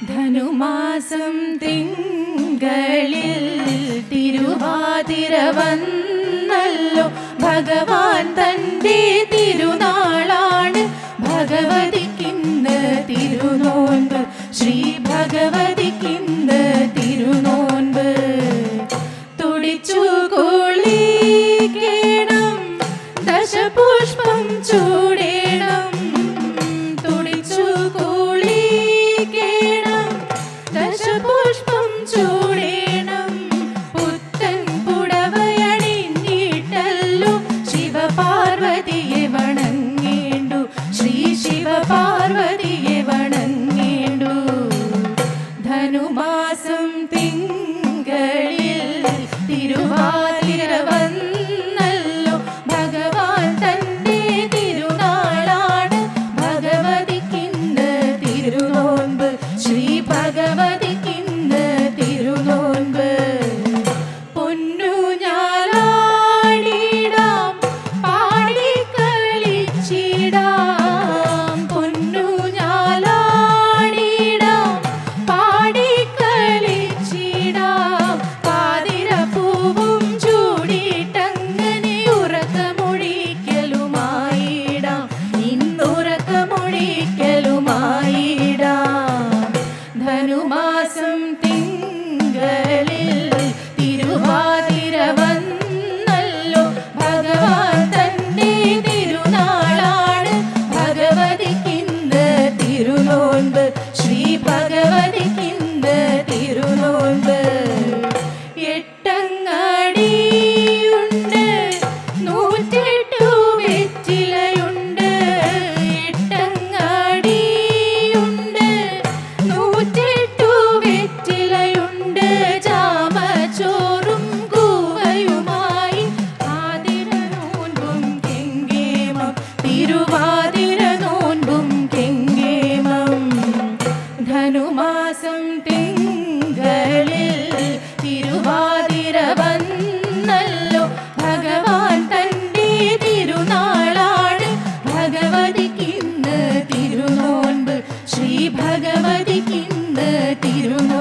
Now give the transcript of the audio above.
ധനുമാസം തിങ്കളിൽ തിരുവാതിര വന്നല്ലോ. ഭഗവാൻ തൻ്റെ തിരുനാളാണ്. ഭഗവതിക്കിന്ന് തിരുനോൻപ്, ശ്രീ ഭഗവതിക്കിന്ന് തിരുനോൻപ്. തുടിച്ചു കുളിക്കണം, ദശപുഷ്പം ചൂടേണം. തുടിച്ചു കുളിക്കണം, ദശപുഷ്പം ചൂടേണം. പുത്തൻ പുടവയണിഞ്ഞിട്ടല്ലോ ശിവപാർവതിയെ വണങ്ങേണ്ടു. ശ്രീ ശിവപാർവതിയെ വണങ്ങേണ്ടു. ധനുമാസം തിങ്കളിൽ തിരുവാതിര വന്നല്ലോ. ഭഗവാൻ തൻ്റെ തിരുനാളാണ്. ഭഗവതിക്കിന്ന് തിരുനോൻപ്, ശ്രീ ഭഗവതിക്കിന്ന് തിരുനോൻപ്. പൊന്നുഞാലാടിടാം, പാടിക്കളിച്ചിടാം. പൊന്നുഞാലാടിടാം, പാടിക്കളിച്ചിടാം. പാതിരപ്പൂവും ചൂടിയിട്ടങ്ങനെ ഉറക്കമൊഴിക്കലുമായിടാം. ഇന്നുറക്കമൊഴിക്കലുമായിടാം. ധനുമാസം തിങ്കളിൽ തിരുവാതിര വന്നല്ലോ. ഭഗവാൻ തൻ്റെ തിരുനാളാണ്. ഭഗവതിക്കിന്ന് തിരുനോൻപ്, ശ്രീ ഭഗവതിക്കിന്ന് തിരുനോൻപ്. എട്ടങ്ങടിയുണ്ട്, 108 വെറ്റിലയുണ്ട്. എട്ടങ്ങടിയുണ്ട്, 108 വെറ്റിലയുണ്ട്. ചാമച്ചോറും കൂവയുമായി ആതിര നോൻപും കെങ്കേമം. തിരുവാതിര നോൻപും കെങ്കേമം. ധനുമാസം തിങ്കളിൽ തിരുവാതിര വന്നല്ലോ. ഭഗവാൻ തൻ്റെ തിരുനാളാണ്. ഭഗവതിക്കിന്ന് തിരുനോൻപ്, ശ്രീ ഭഗവതിക്കിന്ന് തിരുനോൻപ്.